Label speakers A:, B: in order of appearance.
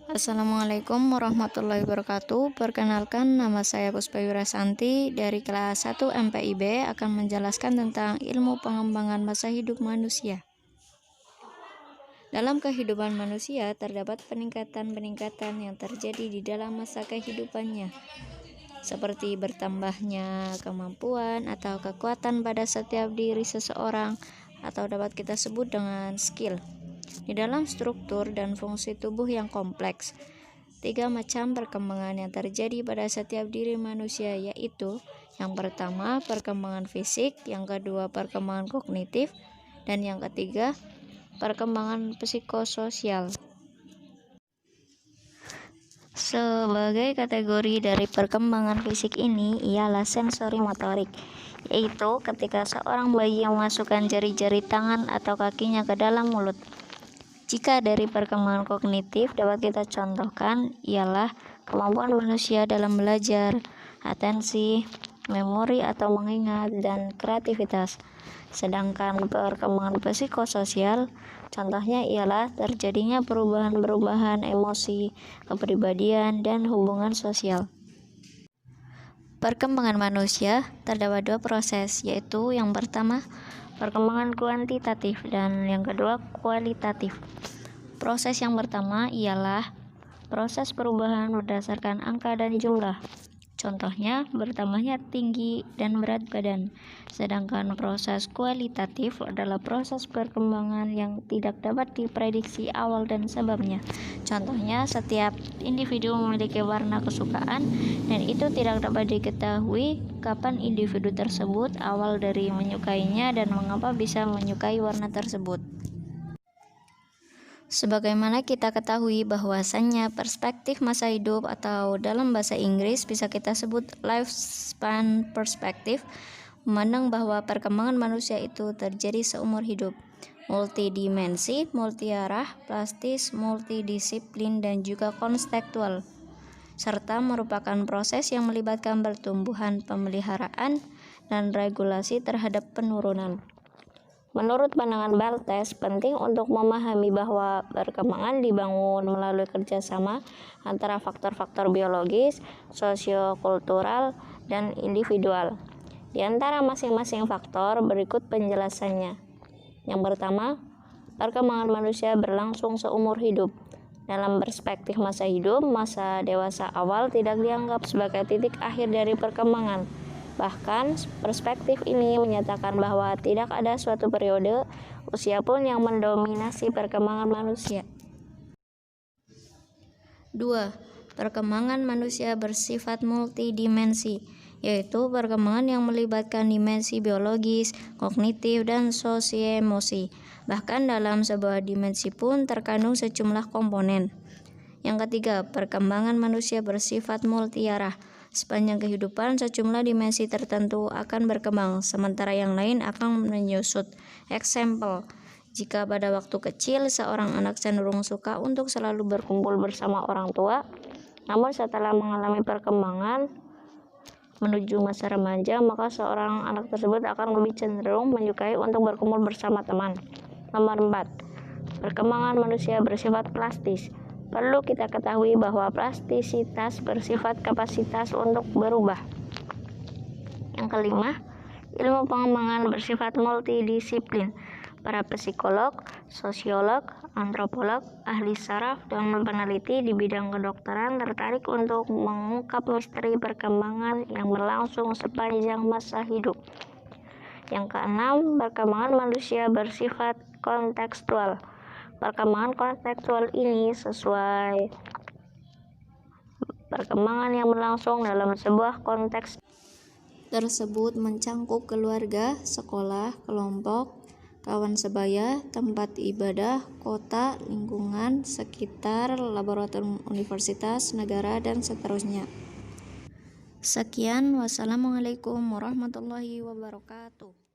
A: Assalamualaikum warahmatullahi wabarakatuh. Perkenalkan, nama saya Puspa Yurasanti dari kelas 1 MPIB akan menjelaskan tentang ilmu pengembangan masa hidup manusia. Dalam kehidupan manusia terdapat peningkatan-peningkatan yang terjadi di dalam masa kehidupannya, seperti bertambahnya kemampuan atau kekuatan pada setiap diri seseorang, atau dapat kita sebut dengan skill. Di dalam struktur dan fungsi tubuh yang kompleks, 3 macam perkembangan yang terjadi pada setiap diri manusia, yaitu yang pertama perkembangan fisik, yang kedua perkembangan kognitif, dan yang ketiga perkembangan psikososial. Sebagai kategori dari perkembangan fisik ini ialah sensori motorik, yaitu ketika seorang bayi memasukkan jari-jari tangan atau kakinya ke dalam mulut. Jika dari perkembangan kognitif dapat kita contohkan ialah kemampuan manusia dalam belajar, atensi, memori atau mengingat, dan kreativitas. Sedangkan perkembangan psikososial contohnya ialah terjadinya perubahan-perubahan emosi, kepribadian, dan hubungan sosial. Perkembangan manusia terdapat 2 proses, yaitu yang pertama perkembangan kuantitatif dan yang kedua kualitatif. Proses yang pertama ialah proses perubahan berdasarkan angka dan jumlah. Contohnya bertambahnya tinggi dan berat badan. Sedangkan proses kualitatif adalah proses perkembangan yang tidak dapat diprediksi awal dan sebabnya. Contohnya setiap individu memiliki warna kesukaan dan itu tidak dapat diketahui kapan individu tersebut awal dari menyukainya dan mengapa bisa menyukai warna tersebut. Sebagaimana kita ketahui bahwasannya perspektif masa hidup atau dalam bahasa Inggris bisa kita sebut lifespan perspective, memandang bahwa perkembangan manusia itu terjadi seumur hidup, multidimensi, multiarah, plastis, multidisiplin, dan juga kontekstual, serta merupakan proses yang melibatkan pertumbuhan, pemeliharaan, dan regulasi terhadap penurunan. Menurut pandangan Barthes, penting untuk memahami bahwa perkembangan dibangun melalui kerjasama antara faktor-faktor biologis, sosiokultural, dan individual. Di antara masing-masing faktor berikut penjelasannya. Yang pertama, perkembangan manusia berlangsung seumur hidup. Dalam perspektif masa hidup, masa dewasa awal tidak dianggap sebagai titik akhir dari perkembangan. Bahkan, perspektif ini menyatakan bahwa tidak ada suatu periode usia pun yang mendominasi perkembangan manusia. 2. Perkembangan manusia bersifat multidimensi, yaitu perkembangan yang melibatkan dimensi biologis, kognitif, dan sosioemosi. Bahkan dalam sebuah dimensi pun terkandung sejumlah komponen. Yang ketiga, perkembangan manusia bersifat multiarah. Sepanjang kehidupan, sejumlah dimensi tertentu akan berkembang, sementara yang lain akan menyusut. Eksempel, jika pada waktu kecil seorang anak cenderung suka untuk selalu berkumpul bersama orang tua, namun setelah mengalami perkembangan menuju masa remaja, maka seorang anak tersebut akan lebih cenderung menyukai untuk berkumpul bersama teman. Nomor 4. Perkembangan manusia bersifat plastis. Perlu kita ketahui bahwa plastisitas bersifat kapasitas untuk berubah. Yang kelima, ilmu pengembangan bersifat multidisiplin. Para psikolog, sosiolog, antropolog, ahli saraf, dan peneliti di bidang kedokteran tertarik untuk mengungkap misteri perkembangan yang berlangsung sepanjang masa hidup. Yang keenam, perkembangan manusia bersifat kontekstual. Perkembangan kontekstual ini sesuai perkembangan yang berlangsung dalam sebuah konteks tersebut mencangkup keluarga, sekolah, kelompok, kawan sebaya, tempat ibadah, kota, lingkungan sekitar, laboratorium universitas, negara, dan seterusnya. Sekian, wassalamualaikum warahmatullahi wabarakatuh.